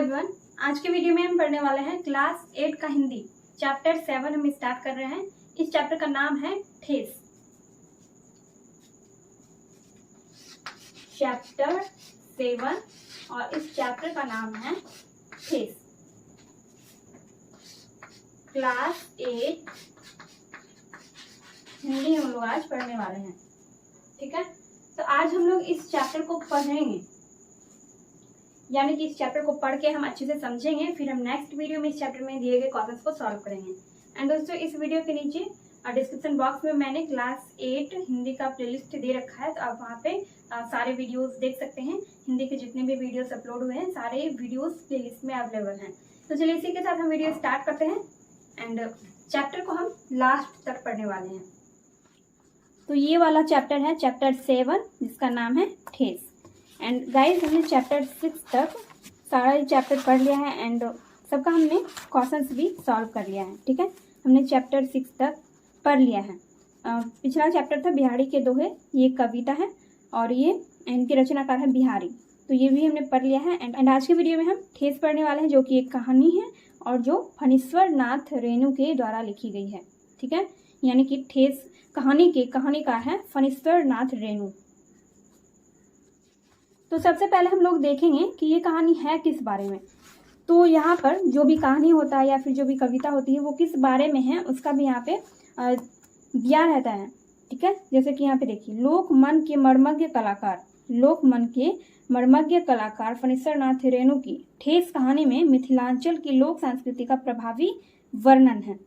Everyone, आज के video में हम पढ़ने वाले हैं क्लास 8 का हिंदी चैप्टर 7 हम स्टार्ट कर रहे हैं। इस चैप्टर का नाम है ठेस। चैप्टर 7 और इस चैप्टर का नाम है ठेस। क्लास 8 हिंदी हम लोग आज पढ़ने वाले हैं। ठीक है, तो आज हम लोग इस चैप्टर को पढ़ेंगे, यानी कि इस चैप्टर को पढ़ के हम अच्छे से समझेंगे, फिर हम नेक्स्ट वीडियो में इस चैप्टर में दिए गए क्वेश्चंस को सॉल्व करेंगे। एंड दोस्तों, इस वीडियो के नीचे डिस्क्रिप्शन बॉक्स में मैंने क्लास 8 हिंदी का प्लेलिस्ट दे रखा है, तो आप वहाँ पे सारे वीडियोस देख सकते हैं। हिंदी के जितने भी वीडियोस अपलोड हुए हैं सारे वीडियोस प्लेलिस्ट में अवेलेबल हैं। तो चलिए इसी के साथ हम वीडियो स्टार्ट करते हैं एंड चैप्टर को हम लास्ट तक पढ़ने वाले हैं। तो ये वाला चैप्टर है चैप्टर 7, जिसका नाम है ठेस। एंड गाइस, हमने चैप्टर 6 तक सारा चैप्टर पढ़ लिया है एंड सबका हमने क्वेश्चंस भी सॉल्व कर लिया है। ठीक है, हमने चैप्टर 6 तक पढ़ लिया है। पिछला चैप्टर था बिहारी के दोहे, ये कविता है और ये इनके रचनाकार है बिहारी, तो ये भी हमने पढ़ लिया है। एंड आज के वीडियो में हम ठेस पढ़ने वाले हैं, जो कि एक कहानी है और जो फणीश्वर नाथ रेणु के द्वारा लिखी गई है। ठीक है, यानी कि ठेस कहानी के कहानीकार है फणीश्वर नाथ रेणु। तो सबसे पहले हम लोग देखेंगे कि ये कहानी है किस बारे में। तो यहाँ पर जो भी कहानी होता है या फिर जो भी कविता होती है वो किस बारे में है, उसका भी यहाँ पे दिया रहता है। ठीक है, जैसे कि यहाँ पे देखिए, लोक मन के मर्मज्ञ कलाकार फणीश्वर नाथ रेणु की ठेस कहानी में मिथिलांचल की लोक संस्कृति का प्रभावी वर्णन है।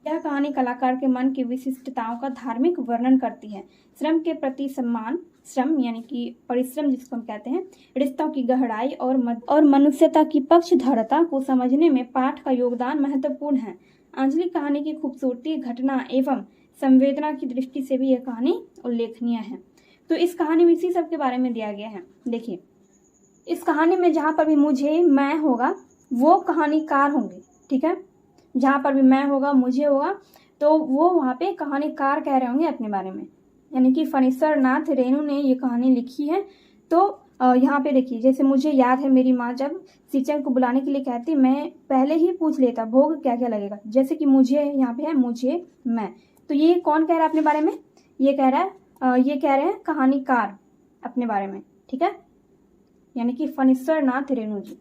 यह कहानी कलाकार के मन की विशिष्टताओं का धार्मिक वर्णन करती है। श्रम के प्रति सम्मान, श्रम यानी कि परिश्रम जिसको हम कहते हैं, रिश्तों की गहराई और मनुष्यता की पक्षधरता को समझने में पाठ का योगदान महत्वपूर्ण है। आंचलिक कहानी की खूबसूरती, घटना एवं संवेदना की दृष्टि से भी यह कहानी उल्लेखनीय है। तो इस कहानी में इसी सब के बारे में दिया गया है। देखिए, इस कहानी में जहाँ पर भी मुझे, मैं होगा, वो कहानीकार होंगे। ठीक है, जहाँ पर भी मैं होगा, मुझे होगा, तो वो वहाँ पे कहानीकार कह रहे होंगे अपने बारे में, यानी कि फणीश्वर नाथ रेणु ने ये कहानी लिखी है। तो यहाँ पे देखिए, जैसे मुझे याद है मेरी माँ जब सिंचन को बुलाने के लिए कहती, मैं पहले ही पूछ लेता भोग क्या क्या लगेगा। जैसे कि मुझे यहाँ पे है मुझे, मैं, तो ये कौन कह रहा है अपने बारे में? ये कह रहे हैं कहानीकार अपने बारे में। ठीक है, यानी कि फणीश्वर नाथ रेणु जी।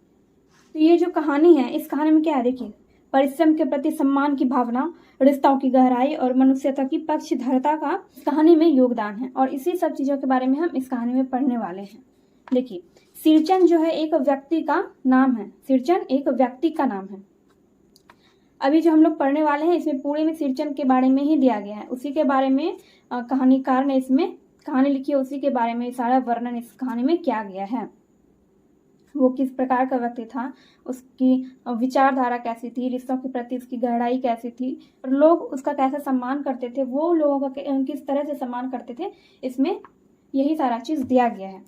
तो ये जो कहानी है, इस कहानी में क्या है देखिए, परिश्रम के प्रति सम्मान की भावना, रिश्तों की गहराई और मनुष्यता की पक्षधरता का कहानी में योगदान है। और इसी सब चीजों के बारे में हम इस कहानी में पढ़ने वाले हैं। देखिए, सिरचन जो है एक व्यक्ति का नाम है। सिरचन एक व्यक्ति का नाम है। अभी जो हम लोग पढ़ने वाले हैं इसमें पूरे में सिरचन के बारे में ही दिया गया है। उसी के बारे में कहानीकार ने इसमें कहानी लिखी है, उसी के बारे में सारा वर्णन इस कहानी में किया गया है। वो किस प्रकार का व्यक्ति था, उसकी विचारधारा कैसी थी, रिश्तों के प्रति उसकी गहराई कैसी थी और लोग उसका कैसा सम्मान करते थे, वो लोगों का किस तरह से सम्मान करते थे, इसमें यही सारा चीज दिया गया है।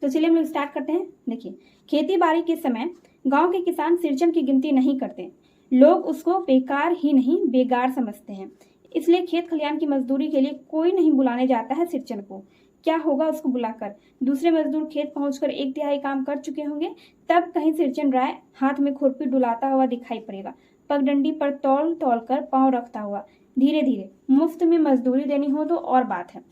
तो चलिए हम लोग स्टार्ट करते हैं। देखिए, खेती बाड़ी के समय गांव के किसान सिरचन की गिनती नहीं करते। लोग उसको बेकार ही नहीं बेगार समझते हैं, इसलिए खेत खलियान की मजदूरी के लिए कोई नहीं बुलाने जाता है सिरचन को। क्या होगा उसको बुलाकर? दूसरे मजदूर खेत पहुंचकर 1/3 काम कर चुके होंगे, तब कहीं सिरचन राय हाथ में खुरपी डुलाता हुआ दिखाई पड़ेगा, पगडंडी पर तौल तौल कर पांव रखता हुआ। धीरे धीरे मुफ्त में मजदूरी देनी हो तो और बात है।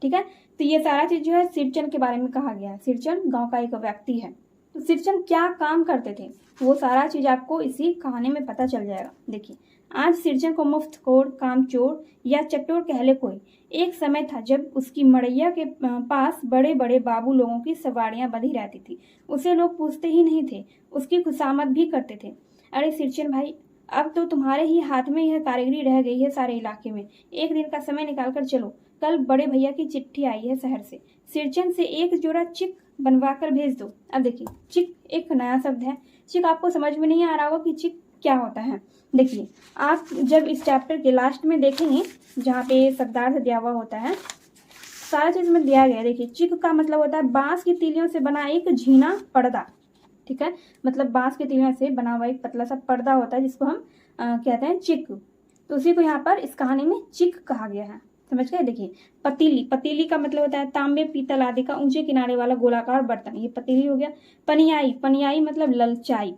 ठीक है, तो ये सारा चीज जो है सिरचन के बारे में कहा गया है। सिरचन गांव का एक व्यक्ति है। तो सिरचन क्या काम करते थे, वो सारा चीज आपको इसी कहानी में पता चल जाएगा। देखिए, आज सिरचन को मुफ्तखोर, कामचोर या चट्टोर कह ले कोई। एक समय था जब उसकी मड़ैया के पास बड़े बड़े बाबू लोगों की सवारियां बंधी रहती थी। उसे लोग पूछते ही नहीं थे, उसकी खुशामद भी करते थे। अरे सिरचन भाई, अब तो तुम्हारे ही हाथ में यह कारीगरी रह गई है सारे इलाके में। एक दिन का समय निकाल कर चलो, कल बड़े भैया की चिट्ठी आई है शहर से। सिरचन से एक जोड़ा चिक बनवा कर भेज दो। अब देखिए, चिक एक नया शब्द है। चिक आपको समझ में नहीं आ रहा होगा कि चिक क्या होता है। देखिए, आप जब इस चैप्टर के लास्ट में देखेंगे, जहाँ पे शब्दार्थ दिया हुआ होता है, सारा चीज में दिया गया है। देखिए, चिक का मतलब होता है बांस की तीलियों से बना एक झीना पर्दा। ठीक है, मतलब बांस की तीलियों से बना हुआ एक पतला सा पर्दा होता है, जिसको हम कहते हैं चिक। तो उसी को यहाँ पर इस कहानी में चिक कहा गया है। समझ गए। देखिए पतीली, पतीली का मतलब होता है तांबे पीतल आदि का ऊंचे किनारे वाला गोलाकार बर्तन, ये पतीली हो गया। पनियाई, पनियाई मतलब ललचाई।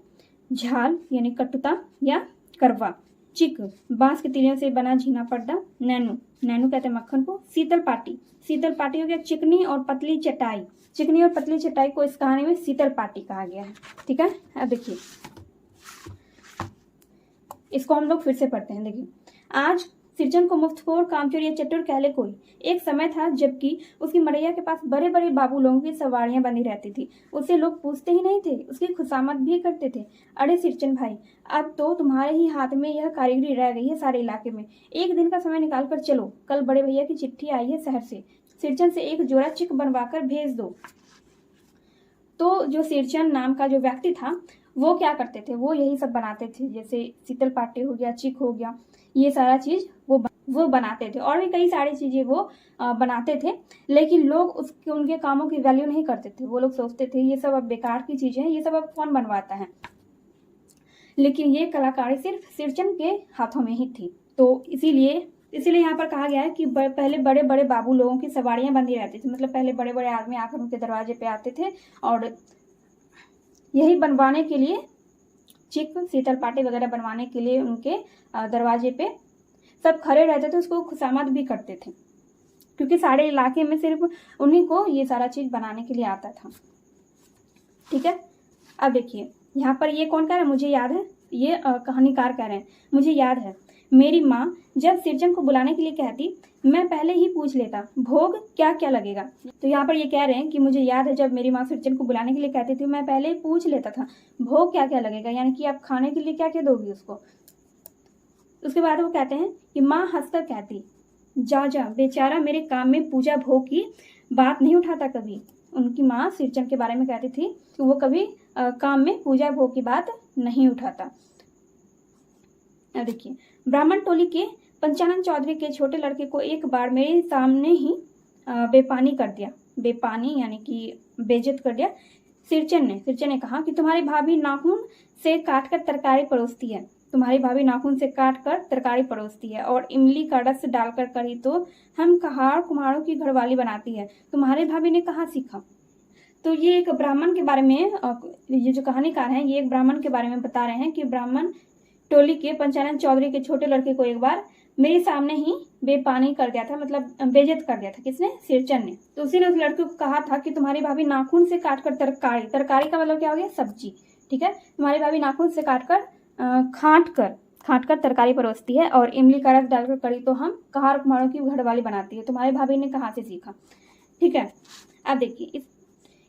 झाल यानी कटुता या करवा। चिक, बांस की तिलियों से बना झीना पर्दा। नैनू, नैनू कहते हैं मक्खन को। शीतल पाटी, शीतल पाटी हो गया चिकनी और पतली चटाई। चिकनी और पतली चटाई को इस कहानी में शीतल पाटी कहा गया है। ठीक है, अब देखिए इसको हम लोग फिर से पढ़ते हैं। देखिए, आज सिरजन को मुफ्तखोर, कामचोर या चतुर कह ले कोई। एक समय था जबकि उसकी मड़ैया के पास बड़े बड़े बाबू लोगों की सवारियां बंधी रहती थी। उससे लोग पूछते ही नहीं थे, उसकी खुशामद भी करते थे। अरे सिरजन भाई, अब तो तुम्हारे ही हाथ में यह कारीगरी रह गई है सारे इलाके में। एक दिन का समय निकाल कर चलो, कल बड़े भैया की चिट्ठी आई है शहर से, सिरजन से एक जोड़ा चिक बनवाकर भेज दो। तो जो सिरजन नाम का जो व्यक्ति था वो क्या करते थे, वो यही सब बनाते थे, जैसे शीतल पाटी हो गया, चिक हो गया, ये सारा चीज वो बनाते थे। और भी कई सारी चीजें वो बनाते थे, लेकिन लोग उसके उनके कामों की वैल्यू नहीं करते थे। वो लोग सोचते थे ये सब अब बेकार की चीजें हैं, ये सब अब कौन बनवाता है। लेकिन ये कलाकारी सिर्फ सिरजन के हाथों में ही थी। तो इसीलिए यहाँ पर कहा गया है कि पहले बड़े बड़े बाबू लोगों की सवारियां बंधी रहती थी। मतलब पहले बड़े बड़े आदमी आकर उनके दरवाजे पे आते थे और यही बनवाने के लिए, चिक शीतल पाटी वगैरह बनवाने के लिए उनके दरवाजे पे सब खड़े रहते थे, उसको खुशामद भी करते थे, क्योंकि सारे इलाके में सिर्फ उन्हीं को ये सारा चीज बनाने के लिए आता था। ठीक है, अब देखिए यहाँ पर ये कौन कह रहा है, मुझे याद है, ये कहानीकार कह रहे हैं, मुझे याद है मेरी माँ जब सिरजन को बुलाने के लिए कहती, मैं पहले ही पूछ लेता भोग क्या क्या लगेगा। तो यहाँ पर ये कह रहे हैं कि मुझे याद है जब मेरी माँ सिरजन को बुलाने के लिए कहती थी, मैं पहले ही पूछ लेता था भोग क्या क्या लगेगा, यानी कि आप खाने के लिए क्या क्या दोगी उसको। उसके बाद वो कहते हैं कि माँ हंसकर कहती, जा जा बेचारा मेरे काम में पूजा भोग की बात नहीं उठाता कभी। उनकी माँ सिरजन के बारे में कहती थी कि वो कभी काम में पूजा भोग की बात नहीं उठाता। अब देखिए, ब्राह्मण टोली के पंचानन चौधरी के छोटे लड़के को एक बार मेरे सामने ही बेपानी कर दिया। बेपानी यानी कि बेइज्जत कर दिया। सिरजन ने कहा कि तुम्हारी भाभी नाखून से काटकर तरकारी परोसती है, तुम्हारी भाभी नाखून से काटकर तरकारी परोसती है और इमली का रस डालकर करी तो हम कहार कुम्हारों की घरवाली बनाती है, तुम्हारी भाभी ने कहाँ सीखा। तो ये एक ब्राह्मण के बारे में, ये जो कहानीकार हैं ये एक ब्राह्मण के बारे में बता रहे हैं कि ब्राह्मण टोली के पंचानन चौधरी के छोटे लड़के को एक बार मेरे सामने ही बेपानी कर दिया था, मतलब बेइज्जत कर दिया था। किसने? सिरजन ने। तो उसी ने उस लड़के को कहा था कि तुम्हारी भाभी नाखून से काटकर तरकारी, तरकारी का मतलब क्या हो गया, सब्जी। ठीक है, तुम्हारी भाभी नाखून से काटकर खाट कर तरकारी परोसती है और इमली का रस डालकर करी तो हम कहार कुम्हारों की घरवाली बनाती है, तुम्हारी भाभी ने कहाँ से सीखा। ठीक है, अब देखिए,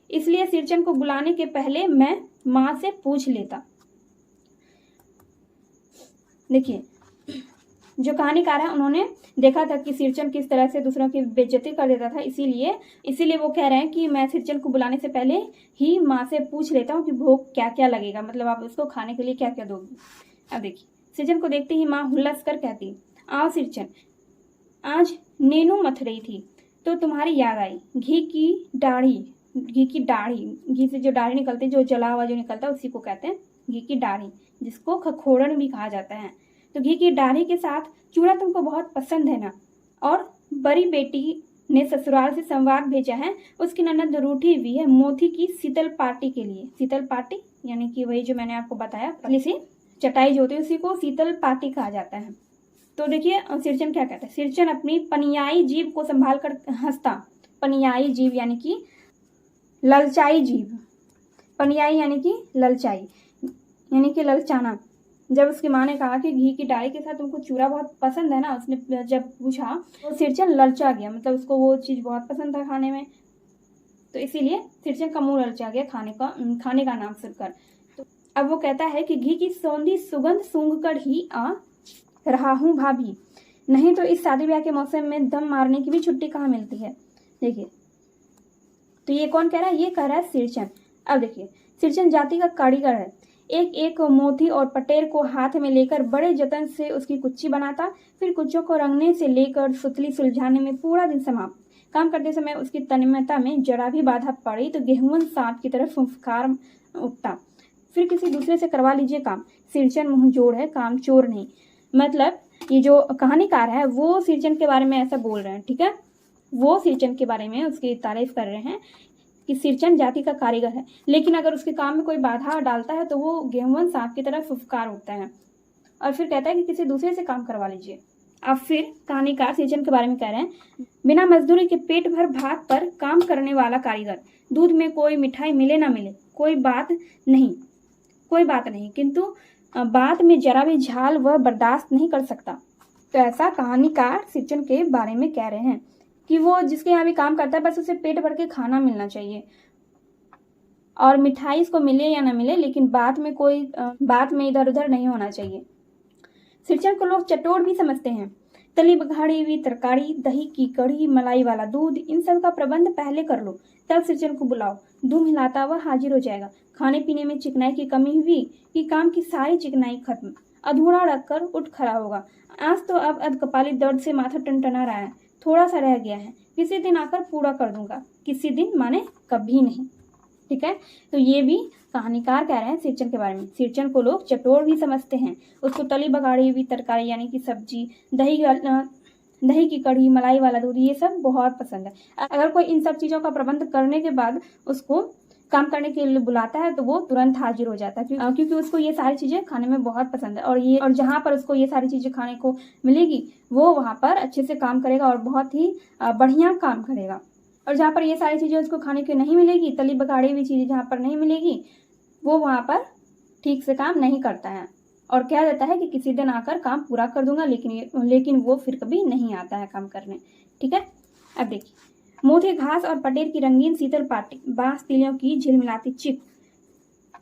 इसलिए सिरजन को बुलाने के पहले मैं माँ से पूछ लेता। देखिए, जो कहानीकार है उन्होंने देखा था कि सिरजन किस तरह से दूसरों की बेइज्जती कर देता था, इसीलिए वो कह रहे हैं कि मैं सिरजन को बुलाने से पहले ही माँ से पूछ लेता हूँ कि भोग क्या क्या लगेगा, मतलब आप उसको खाने के लिए क्या क्या दोगी। अब देखिए, सिरजन को देखते ही माँ हुल्लस कर कहती, आओ सिरजन, आज नेनू मथ रही थी तो तुम्हारी याद आई। घी की दाढ़ी, घी से जो दाढ़ी निकलती है, जो जला हुआ जो निकलता है उसी को कहते हैं घी की दाढ़ी, जिसको खखोरन भी कहा जाता है। तो घी की दाढ़ी के साथ चूड़ा तुमको बहुत पसंद है ना। और बड़ी बेटी ने ससुराल से संवाद भेजा है, उसकी ननद रूठी हुई है मोती की शीतल पाटी के लिए। शीतल पाटी यानी कि वही जो मैंने आपको बताया, पतली सी चटाई जो होती है उसी को शीतल पाटी कहा जाता है। तो देखिए सिरजन क्या कहता है, सिरजन अपनी पनियाई जीभ को संभाल कर हंसता। पनियाई जीभ यानी कि ललचाई जीभ, पनियाई यानी कि ललचाई यानी कि ललचाना। जब उसकी माँ ने कहा कि घी की डाली के साथ तुमको चूड़ा बहुत पसंद है ना, उसने जब पूछा तो सिरजन ललचा गया, मतलब उसको वो चीज़ बहुत पसंद था खाने में, तो इसीलिए सिरजन का मुंह ललचा गया खाने का नाम सुनकर। तो अब वो कहता है कि घी की सौंधी सुगंध सूंघ कर ही आ रहा हूँ भाभी, नहीं तो इस शादी ब्याह के मौसम में दम मारने की भी छुट्टी कहाँ मिलती है। देखिए, तो ये कौन कह रहा है, ये कह रहा है सिरजन। अब देखिए, सिरजन जाति का कारीगर है, एक एक मोती और पटेर को हाथ में लेकर बड़े जतन से उसकी कुच्ची बनाता, फिर कुच्चों को रंगने से लेकर सुतली सुलझाने में पूरा दिन समाप्त। काम करते समय उसकी तन्मयता में जरा भी बाधा पड़ी तो गेहूं सांप की तरफ फुफकार उठता। फिर किसी दूसरे से करवा लीजिए काम, सिरजन मुंह जोड़ है, काम चोर नहीं। मतलब ये जो कहानीकार है वो सिरचन के बारे में ऐसा बोल रहे हैं, ठीक है। वो सिरचन के बारे में उसकी तारीफ कर रहे हैं कि सिरचन जाति का कारीगर है, लेकिन अगर उसके काम में कोई बाधा डालता है तो वो गेहूं सांप की तरह फुफकार उठता है और फिर कहता है कि किसी दूसरे से काम करवा लीजिए। अब फिर कहानीकार सिरचन के बारे में कह रहे हैं, बिना मजदूरी के पेट भर भात पर काम करने वाला कारीगर, दूध में कोई मिठाई मिले ना मिले कोई बात नहीं, किंतु बात में जरा भी झाल वह बर्दाश्त नहीं कर सकता। तो ऐसा कहानीकार सिरचन के बारे में कह रहे हैं कि वो जिसके यहाँ भी काम करता है बस उसे पेट भर के खाना मिलना चाहिए और मिठाई इसको मिले या ना मिले, लेकिन बात में इधर उधर नहीं होना चाहिए। सिरचन को लोग चटोर भी समझते हैं। तली बघाड़ी हुई तरकारी, दही की कढ़ी, मलाई वाला दूध, इन सब का प्रबंध पहले कर लो, तब सिरचन को बुलाओ। दूध हिलाता हुआ हाजिर हो जाएगा। खाने पीने में चिकनाई की कमी हुई कि काम की सारी चिकनाई खत्म। अधूरा रखकर उठ खड़ा होगा। आज तो अब अधकपाली दर्द से माथा टनटना रहा है, थोड़ा सा रह गया है, किसी दिन आकर पूरा कर दूंगा। किसी दिन माने कभी नहीं, ठीक है। तो ये भी कहानीकार कह रहे हैं सिरचन के बारे में। सिरचन को लोग चटोर भी समझते हैं। उसको तली बघाड़ी हुई तरकारी यानी कि सब्जी, दही की कढ़ी, मलाई वाला दूध, ये सब बहुत पसंद है। अगर कोई इन सब चीज़ों का प्रबंध करने के बाद उसको काम करने के लिए बुलाता है तो वो तुरंत हाजिर हो जाता है, क्योंकि उसको ये सारी चीज़ें खाने में बहुत पसंद है। और जहाँ पर उसको ये सारी चीज़ें खाने को मिलेगी वो वहाँ पर अच्छे से काम करेगा और बहुत ही बढ़िया काम करेगा। और जहाँ पर ये सारी चीज़ें उसको खाने की नहीं मिलेगी, तली बघाड़ी हुई चीज़ें जहाँ पर नहीं मिलेगी, वो वहाँ पर ठीक से काम नहीं करता है और कह देता है कि किसी दिन आकर काम पूरा कर दूंगा, लेकिन वो फिर कभी नहीं आता है काम करने, ठीक है। अब देखिए, मोथे घास और पटेर की रंगीन शीतल पाटी, बांस तिलियों की झिलमिलाती चिप,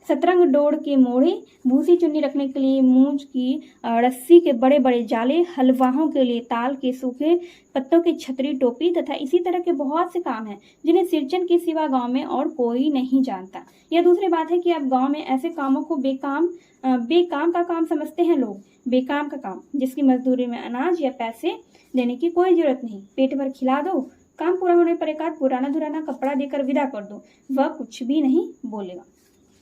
सतरंग डोर के मोड़े, भूसी चुन्नी रखने के लिए मूंज की रस्सी के बड़े बड़े जाले, हलवाहों के लिए ताल के सूखे पत्तों की छतरी टोपी तथा इसी तरह के बहुत से काम हैं जिन्हें सिरचन के सिवा गांव में और कोई नहीं जानता। यह दूसरी बात है कि अब गांव में ऐसे कामों को बेकाम का काम समझते हैं लोग। बेकाम का काम जिसकी मजदूरी में अनाज या पैसे देने की कोई जरूरत नहीं, पेट भर खिला दो, काम पूरा होने पर एक आध पुराना धुराना कपड़ा देकर विदा कर दो, वह कुछ भी नहीं बोलेगा,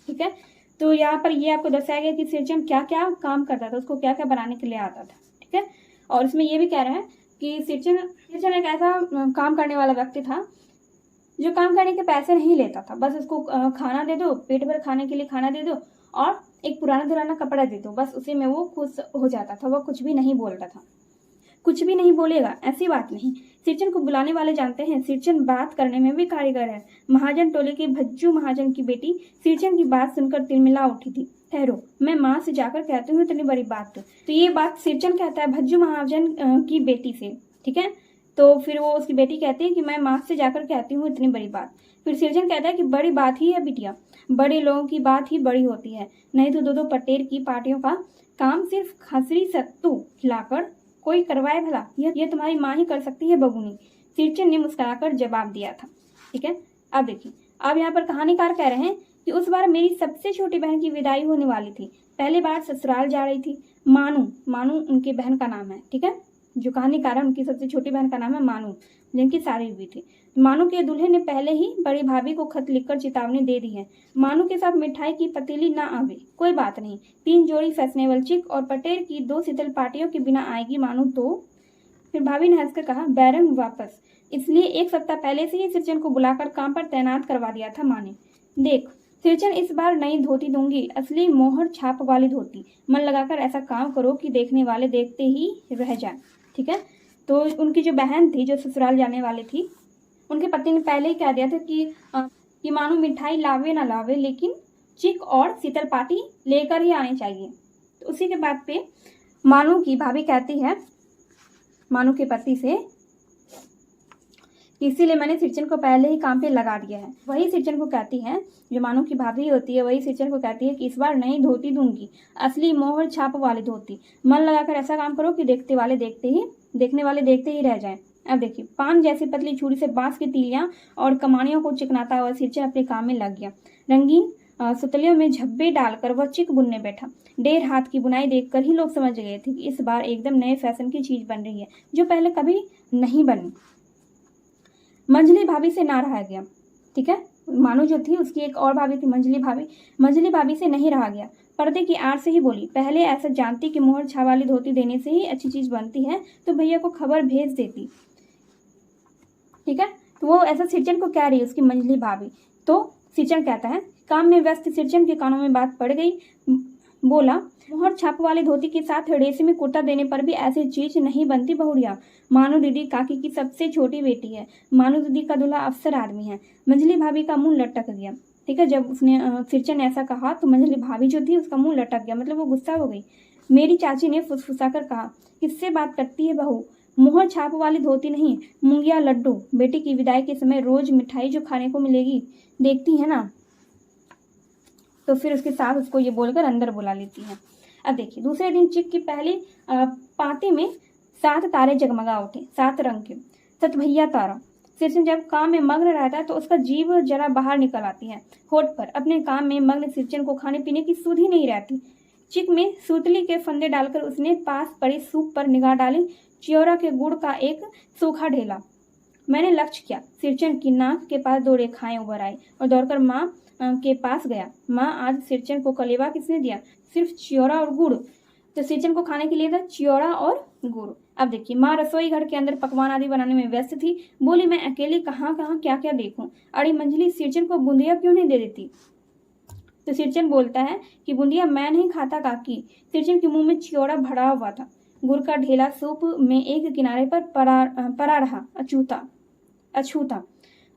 ठीक है। तो यहाँ पर ये आपको दर्शाया गया कि सिरचन क्या क्या काम करता था, उसको क्या क्या बनाने के लिए आता था, ठीक है। और इसमें ये भी कह रहे हैं कि सिरचन एक ऐसा काम करने वाला व्यक्ति था जो काम करने के पैसे नहीं लेता था। बस उसको खाना दे दो, पेट भर खाने के लिए खाना दे दो और एक पुराना धुराना कपड़ा दे दो, बस उसी में वो खुश हो जाता था। वह कुछ भी नहीं बोलता था, कुछ भी नहीं बोलेगा, ऐसी बात नहीं। सिरचन को बुलाने वाले जानते हैं सिरचन बात करने में भी कारीगर है। महाजन टोले के भज्जू महाजन की बेटी सिरचन की बात सुनकर तिलमिला उठी थी। ठहरो, मैं माँ से जाकर कहती हूँ इतनी बड़ी बात। तो ये बात सिरचन कहता है भज्जू महाजन की बेटी से, ठीक है। तो फिर वो उसकी बेटी कहती है कि मैं माँ से जाकर कहती हूँ इतनी बड़ी बात। फिर सिरचन कहता है कि बड़ी बात ही है बिटिया, बड़े लोगों की बात ही बड़ी होती है, नहीं तो दो पटेर की पार्टियों का काम सिर्फ खसरी सत्तू खिलाकर कोई करवाए भला, यह तुम्हारी माँ ही कर सकती है बबूनी। सिरचन ने मुस्कुराकर जवाब दिया था, ठीक है। अब देखिए, अब यहाँ पर कहानीकार कह रहे हैं कि उस बार मेरी सबसे छोटी बहन की विदाई होने वाली थी। पहली बार ससुराल जा रही थी। मानू उनकी बहन का नाम है, ठीक है। जो कहानीकार है उनकी सबसे छोटी बहन का नाम है मानू, जिनकी शादी हुई थी। मानू के दूल्हे ने पहले ही बड़ी भाभी को खत लिखकर चेतावनी दे दी है, मानू के साथ मिठाई की पतीली ना आवे, कोई बात नहीं। 3 जोड़ी फैशनेबल चिक और पटेर की 2 शीतल पार्टियों के बिना आएगी मानू तो। फिर भाभी ने हंसकर कहा, बैरंग वापस। इसलिए 1 सप्ताह पहले से ही सिरचन को बुलाकर काम पर तैनात करवा दिया था माँ ने। देख सिरचन, इस बार नई धोती दूंगी, असली मोहर छाप वाली धोती। मन लगाकर ऐसा काम करो कि देखने वाले देखते ही रह जाए, ठीक है। तो उनकी जो बहन थी, जो ससुराल जाने वाली थी, उनके पति ने पहले ही कह दिया था कि मानो मिठाई लावे ना लावे, लेकिन चिक और शीतल पार्टी लेकर ही आनी चाहिए। तो उसी के बाद पे मानू की भाभी कहती है मानू के पति से, इसीलिए मैंने सिरचन को पहले ही काम पे लगा दिया है। वही सिरचन को कहती है, जो मानू की भाभी होती है, वही सिरचन को कहती है कि इस बार नई धोती दूंगी, असली मोहर छाप वाली धोती। मन लगाकर ऐसा काम करो कि देखने वाले देखते ही रह जाएं। अब देखिए, पान जैसी पतली छुरी से बांस की तीलियां और कमानियों को चिकनाता हुआ सिरचन अपने काम में लग गया। रंगीन सुतलियों में झब्बे डालकर वह चिक बुनने बैठा। 1.5 हाथ की बुनाई देखकर ही लोग समझ गए थे कि इस बार एकदम नए फैशन की चीज बन रही है, जो पहले कभी नहीं बनी। मंझली भाभी से ना रहा गया, ठीक है। मानो जो थी उसकी एक और भाभी थी मंजली भाभी से नहीं रहा गया। पर्दे की आड़ से ही बोली, पहले ऐसा जानती कि मोहर छाप वाली धोती देने से ही अच्छी चीज बनती है तो भैया को खबर भेज देती। ठीक है, तो वो ऐसा सिरचन को कह रही है उसकी मंजली भाभी। तो सिरचन कहता है, काम में व्यस्त सिरचन के कानों में बात पड़ गई। बोला, मोहर छाप वाली धोती के साथ रेशमी कुर्ता देने पर भी ऐसी चीज नहीं बनती बहुरिया। मानो दीदी काकी की सबसे छोटी बेटी है, मानो दीदी का दूल्हा अफसर आदमी है। मंजली भाभी का मुंह लटक गया। ठीक है, जब उसने सिरचन ने ऐसा कहा तो मंजली भाभी जो थी उसका मुंह लटक गया, मतलब वो गुस्सा हो गई। मेरी चाची ने फुसफुसाकर कहा, किससे बात करती है बहू, मोहर छाप वाली धोती नहीं, मूंगिया लड्डू। बेटी की विदाई के समय रोज मिठाई जो खाने को मिलेगी, देखती है ना। तो फिर उसके साथ उसको ये बोलकर अंदर बुला लेती है। अब देखिए, दूसरे दिन चिक की पहली पाती में 7 तारे जगमगा उठे, 7 रंग के, 7 भैया तारा। सिरचन जब काम में मग्न रहता है तो उसका जीभ जरा बाहर निकल आती है होठ पर। अपने काम में मग्न सिरचन को खाने पीने की सुध ही नहीं रहती। चिक में सूतली के फंदे डालकर उसने पास पड़ी सूप पर निगाह डाली। चियोरा के गुड़ का एक सूखा ढेला। मैंने लक्ष्य किया, सिरचन की नाक के पास 2 रेखाएं उभर आई और दौड़कर माँ के पास गया। माँ, आज सिरचन को कलेवा किसने दिया? सिर्फ चियोरा और गुड़। तो सिरचन को खाने के लिए था चियोरा और गुड़। अब देखिए, माँ रसोई घर के अंदर पकवान आदि बनाने में व्यस्त थी। बोली, मैं अकेली कहाँ कहाँ क्या क्या देखूं। अरे मंजली, सिरचन को बूंदिया क्यों नहीं दे देती? तो सिरचन बोलता है कि बूंदिया मैं नहीं खाता काकी। सिरचन के मुंह में चियोरा भरा हुआ था। गुड़ का ढेला सूप में एक किनारे पर पड़ा रहा, अछूता।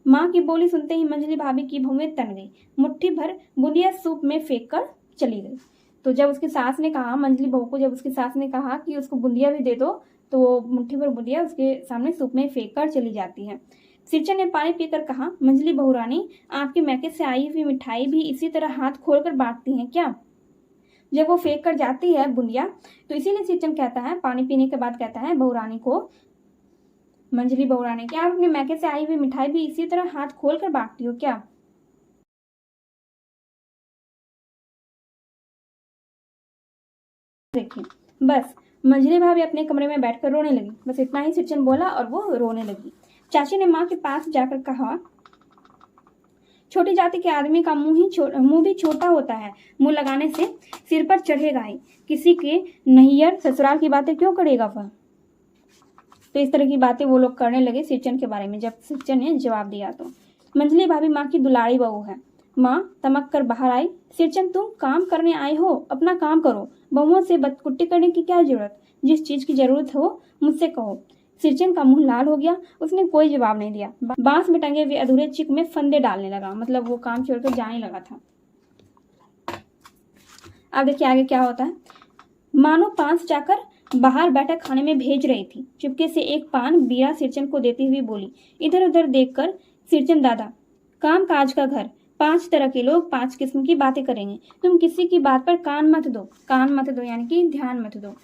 माँ की बोली सुनते ही मंजली भाभी की भौहें तन गई। मुट्ठी भर बूंदिया सूप में फेंक कर चली गई। तो जब उसकी सास ने कहा, मंजली बहू को जब उसकी सास ने कहा कि उसको बूंदिया भी दे दो, तो वो मुट्ठी भर बूंदिया उसके सामने सूप में फेंक कर चली जाती है। सिरचन ने पानी पीकर कहा, मंजली बहू रानी, आपके मैके से आई हुई मिठाई भी इसी तरह हाथ खोलकर बांटती हैं क्या? जब वो फेंक कर जाती है बूंदिया, तो इसीलिए सिरचन कहता है, पानी पीने के बाद कहता है बहू रानी को, मंजली बहू रानी, क्या आप अपने मैके से आई हुई मिठाई भी इसी तरह हाथ खोल कर बांटती हो क्या? देखिए, बस मंजली भाभी अपने कमरे में बैठकर रोने लगी। बस इतना ही सिरचन बोला और वो रोने लगी। चाची ने माँ के पास जाकर कहा, छोटी जाति के आदमी का मुंह भी छोटा होता है, मुंह लगाने से सिर पर चढ़ेगा ही। किसी के नैहर ससुराल की बातें क्यों करेगा वह? तो इस तरह की बातें वो लोग करने लगे सिरचन के बारे में। जब सिरचन ने जवाब दिया तो मंजली भाभी माँ की दुलारी बहू है। माँ तमक कर बाहर आई। सिरचन, तुम काम करने आई हो, अपना काम करो, बहुओं से बदकुट्टी करने की क्या जरूरत? जिस चीज की जरूरत हो मुझसे कहो। सिरचन का मुंह लाल हो गया, उसने कोई जवाब नहीं दिया। बांस में टंगे हुए अधूरे चिक में फंदे डालने लगा, मतलब वो काम छोड़कर जाने लगा था। अब देखिए आगे क्या होता है। मानो पांस जाकर बाहर बैठक खाने में भेज रही थी। चुपके से एक पान बीरा सिरचन को देती हुई बोली। इधर उधर देखकर, सिरचन दादा, काम काज का घर, 5 तरह के लोग 5 किस्म की बातें करेंगे, तुम किसी की बात पर कान मत दो यानी कि ध्यान मत दो।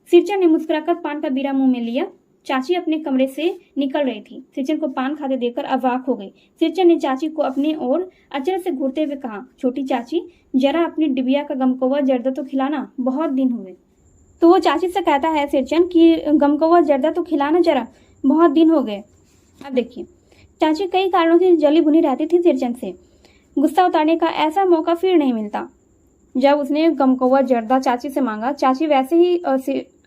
सिरचन ने मुस्कुराकर पान का बीरा मुंह में लिया। चाची अपने कमरे से निकल रही थी। सिरचन को पान खाते देखकर अवाक हो गई। सिरचन ने चाची को अपने ओर अचरज से घूरते हुए कहा, छोटी चाची, जरा अपनी डिबिया का गमकौवा जर्दा तो खिलाना, बहुत दिन हुए। तो वो चाची से कहता है सिरचन कि गमकौवा जर्दा तो खिलाना जरा, बहुत दिन हो गए। अब देखिए, चाची कई कारणों से जली भुनी रहती थी सिरचन से। गुस्सा उतारने का ऐसा मौका फिर नहीं मिलता। जब उसने गमकौवा जर्दा चाची से मांगा, चाची वैसे ही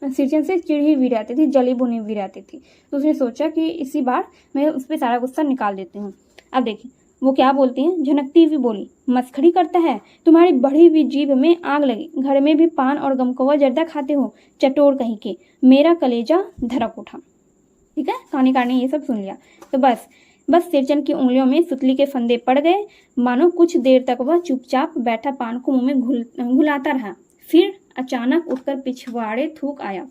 सिरचन से चिढ़ी हुई रहती थी, जली भुनी हुई रहती थी। तो उसने सोचा कि इसी बार मैं उस पर सारा गुस्सा निकाल देती हूँ। अब देखिए वो क्या बोलती हैं, झनकती हुई बोली, मस्खरी करता है, तुम्हारी बढ़ी हुई जीभ में आग लगी, घर में भी पान और गमकौवा जर्दा खाते हो, चटोर कहीं के। मेरा कलेजा धड़क उठा। ठीक है, कहानीकार ने ये सब सुन लिया। तो बस सिरचन की उंगलियों में सुतली के फंदे पड़ गए। मानो कुछ देर तक वह चुपचाप बैठा पान को मुंह में घुलाता रहा। फिर अचानक उठकर पिछवाड़े थूक आया।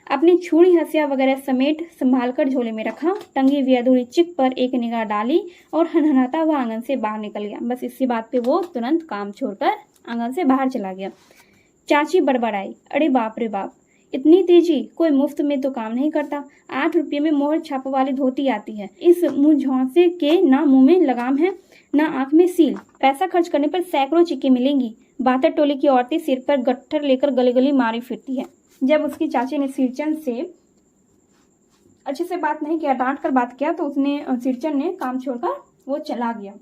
अपनी छुरी हंसिया वगैरह समेट संभाल कर झोले में रखा, टंगी हुई अधूरी चिक पर एक निगाह डाली और हनहनाता हुआ आंगन से बाहर निकल गया। बस इसी बात पे वो तुरंत काम छोड़कर आंगन से बाहर चला गया। चाची बड़बड़ाई, अरे बाप रे बाप, इतनी तेजी, कोई मुफ्त में तो काम नहीं करता। 8 रुपये में मोहर छाप वाली धोती आती है। इस मुंह झौंसे के ना मुंह में लगाम है ना आंख में सील। पैसा खर्च करने पर सैकड़ों चिक्की मिलेंगी। बातर टोली की औरतें सिर पर गट्ठर लेकर गली गली मारी फिरती है। जब उसकी चाची ने सिरचन से अच्छे से बात नहीं किया, डांट कर बात किया, तो उसने सिरचन ने काम छोड़कर वो चला गया।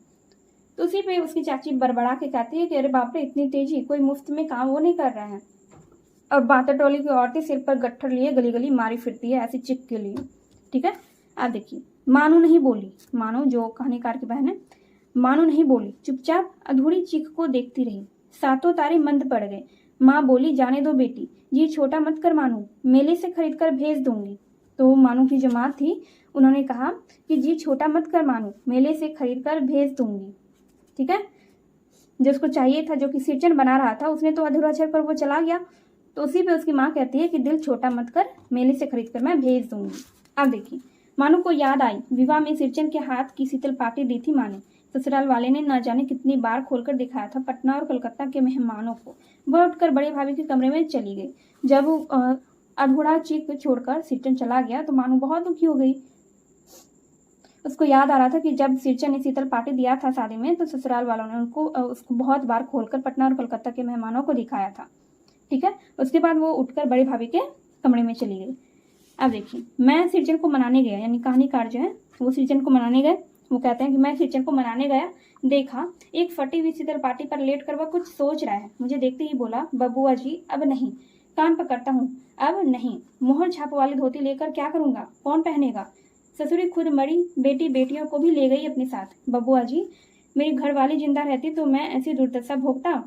तो उसी पे उसकी चाची बड़बड़ा के कहती है कि अरे बाप रे, इतनी तेजी, कोई मुफ्त में काम वो नहीं कर रहा है। और बातर टोली की औरतें सिर पर गट्ठर लिए गली गली मारी फिरती है ऐसी चिक के लिए। ठीक है, आप देखिए, मानू नहीं बोली, मानू जो कहानीकार की बहन है, मानू नहीं बोली, चुपचाप अधूरी चीख को देखती रही। सातों तारे मंद पड़ गए। माँ बोली, जाने दो बेटी, ये छोटा मत कर मानू, मेले से खरीद कर भेज दूंगी। तो मानू की जो माँ थी उन्होंने कहा कि जी छोटा मत कर मानू, मेले से खरीद कर भेज दूंगी। ठीक है, जो उसको चाहिए था, जो कि सिरचन बना रहा था, उसने तो अधूरा छोड़कर वो चला गया। तो उसी पे उसकी माँ कहती है कि दिल छोटा मत कर, मेले से खरीद कर मैं भेज दूंगी। अब देखिए, मानू को याद आई विवाह में सिरचन के हाथ की शीतल पार्टी दी थी माँ ने। ससुराल वाले ने न जाने कितनी बार खोलकर दिखाया था पटना और कलकत्ता के मेहमानों को। वह उठकर बड़े भाभी के कमरे में चली गई। जब अधूरा चीख छोड़कर सिरचन चला गया तो मानू बहुत दुखी हो गई। उसको याद आ रहा था कि जब सिरचन ने शीतल पार्टी दिया था शादी में, तो ससुराल वालों ने उसको बहुत बार खोलकर पटना और कलकत्ता के मेहमानों को दिखाया था। ठीक है, उसके बाद वो उठकर बड़े भाभी के कमरे में चली गई। अब देखिए, मैं सिरचन को मनाने गया, यानी कहानीकार जो है वो सिरचन को मनाने गए। वो कहते हैं कि मैं सिरचन को मनाने गया, देखा एक फटी हुई शीतल पार्टी पर लेट कर वह कुछ सोच रहा है। मुझे देखते ही बोला, बबुआ जी अब नहीं, कान पकड़ता हूँ, अब नहीं, मोहर छाप वाली धोती लेकर क्या करूँगा, कौन पहनेगा। ससुरी खुद मरी, बेटी बेटियों को भी ले गई अपने साथ। बबुआ जी, मेरी घरवाली जिंदा रहती तो मैं ऐसी दुर्दशा भोगता।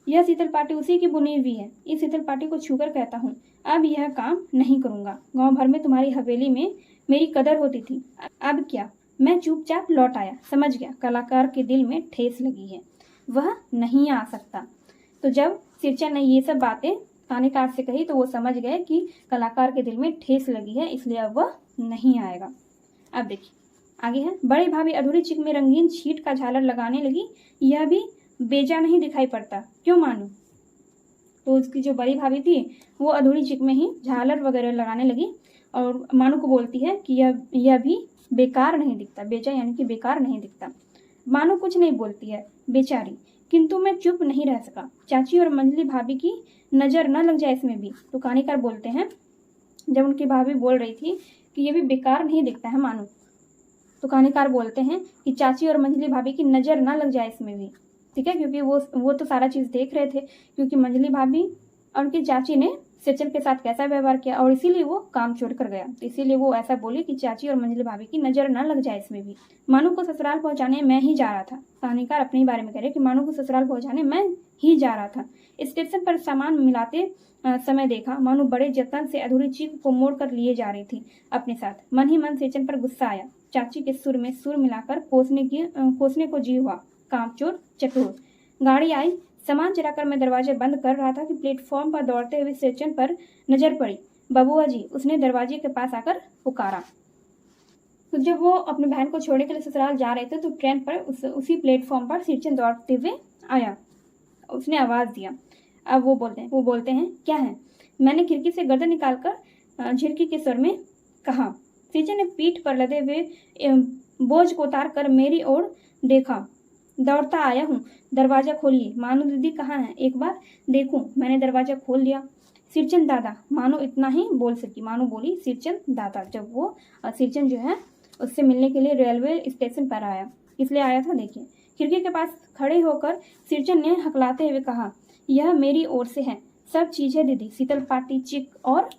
यह शीतल पार्टी उसी की बुनी हुई है। इस शीतल पार्टी को छूकर कहता हूँ, अब यह काम नहीं करूँगा। गांव भर में तुम्हारी हवेली में मेरी कदर होती थी, अब क्या। मैं चुपचाप लौट आया, समझ गया कलाकार के दिल में ठेस लगी है, वह नहीं आ सकता। तो जब सिरचन ने ये सब बातें कहानीकार से कही तो वो समझ गए कि कलाकार के दिल में ठेस लगी है, इसलिए अब वह नहीं आएगा। अब देखिए आगे है, बड़ी भाभी अधूरी चिक में रंगीन छीट का झालर लगाने लगी। यह भी बेजा नहीं दिखाई पड़ता, क्यों मानू। तो उसकी जो बड़ी भाभी थी वो अधूरी चिक में ही झालर वगैरह लगाने लगी और मानू को बोलती है कि यह भी बेकार नहीं दिखता। बेजा यानी कि बेकार नहीं दिखता। मानू कुछ नहीं बोलती है बेचारी, किंतु मैं चुप नहीं रह सका। चाची और मंजली भाभी की नज़र न लग जाए इसमें भी। तो कहानीकार बोलते हैं, जब उनकी भाभी बोल रही थी कि ये भी बेकार नहीं दिखता है मानू, तो कहानीकार बोलते हैं कि चाची और मंजली भाभी की नज़र न लग जाए इसमें भी। ठीक है, क्योंकि वो तो सारा चीज़ देख रहे थे, क्योंकि मंजली भाभी और उनकी चाची ने सिरचन के साथ कैसा व्यवहार किया और इसीलिए वो काम छोड़ कर गया। तो इसीलिए वो ऐसा बोली कि चाची और मंजली भाभी की नज़र न लग जाए इसमें भी। मानू को ससुराल पहुंचाने मैं ही जा रहा था। कहानीकार अपने बारे में कह रहे कि मानू को ससुराल पहुंचाने मैं ही जा रहा था। स्टेशन पर सामान मिलाते समय देखा मानू बड़े जतन से अधूरी चीख को मोड़ कर लिए जा रही थी अपने साथ। मन ही मन सिरचन पर गुस्सा आया। चाची के सुर में सुर मिलाकर कोसने को जी हुआ, कामचोर चतुर। गाड़ी आई, सामान चलाकर मैं दरवाजे बंद कर रहा था कि प्लेटफॉर्म पर दौड़ते हुए सिरचन पर नजर पड़ी। बबुआ जी, उसने दरवाजे के पास आकर पुकारा। तो जब वो अपनी बहन को छोड़ने के लिए ससुराल जा रहे थे तो ट्रेन पर उसी प्लेटफॉर्म पर सिरचन दौड़ते हुए आया। उसने आवाज़ दिया। अब वो बोलते हैं क्या है। मैंने खिड़की से गर्दन निकालकर झिड़की के स्वर में कहा। सिरचन ने पीठ पर लदे हुए बोझ को उतार कर मेरी ओर देखा। दौड़ता आया हूँ, दरवाजा खोलिए। मानू दीदी कहाँ है, एक बार देखूं। मैंने दरवाजा खोल दिया। सिरचन दादा, मानू इतना ही बोल सकी। मानू बोली सिरचन दादा जब वो सिरचन जो है उससे मिलने के लिए रेलवे स्टेशन पर आया। इसलिए आया था। देखिए, खिड़की के पास खड़े होकर सिरचन ने हकलाते हुए कहा, यह मेरी ओर से है सब चीजें दीदी, शीतल पाटी, चिक और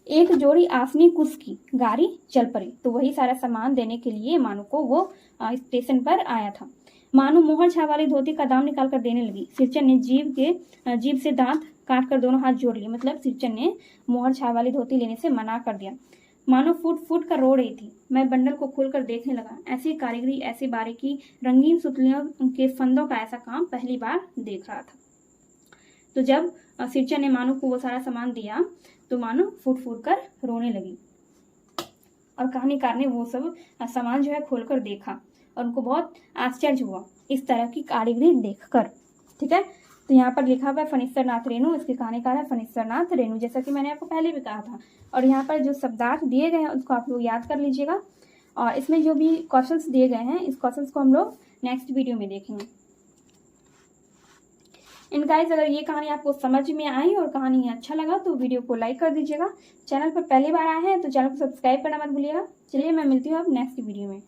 एक जोड़ी आसनी कुश की। गाड़ी चल पड़ी। तो वही सारा सामान देने के लिए मानू को वो स्टेशन पर आया था। मानू मोहर छाप वाली धोती का दाम निकाल कर देने लगी। सिरचन ने जीभ से दांत काट कर दोनों हाथ जोड़ लिए। मतलब सिरचन ने मोहर छाप वाली धोती लेने से मना कर दिया। मानो फूट फूट कर रो रही थी। मैं बंडल को खोलकर देखने लगा। ऐसी कारीगरी, ऐसी बारीकी, रंगीन सुतलियों के फंदों का ऐसा काम पहली बार देख रहा था। तो जब सिरचन ने मानू को वो सारा सामान दिया तो मानू फूट फूट कर रोने लगी। और कहानीकार ने वो सब सामान जो है खोलकर देखा और उनको बहुत आश्चर्य हुआ इस तरह की कारीगरी देखकर। ठीक है, तो यहाँ पर लिखा हुआ है फणीश्वर नाथ रेणु। इसके कहानीकार है फणीश्वर नाथ रेणु, जैसा कि मैंने आपको पहले भी कहा था। और यहाँ पर जो शब्दार्थ दिए गए हैं उसको आप लोग याद कर लीजिएगा। और इसमें जो भी क्वेश्चंस दिए गए हैं इस क्वेश्चंस को हम लोग नेक्स्ट वीडियो में देखेंगे। इन गाइस, अगर ये कहानी आपको समझ में आई और कहानी अच्छा लगा तो वीडियो को लाइक कर दीजिएगा। चैनल पर पहली बार आए हैं तो चैनल को सब्सक्राइब करना मत भूलिएगा। चलिए, मैं मिलती हूँ अब नेक्स्ट वीडियो में।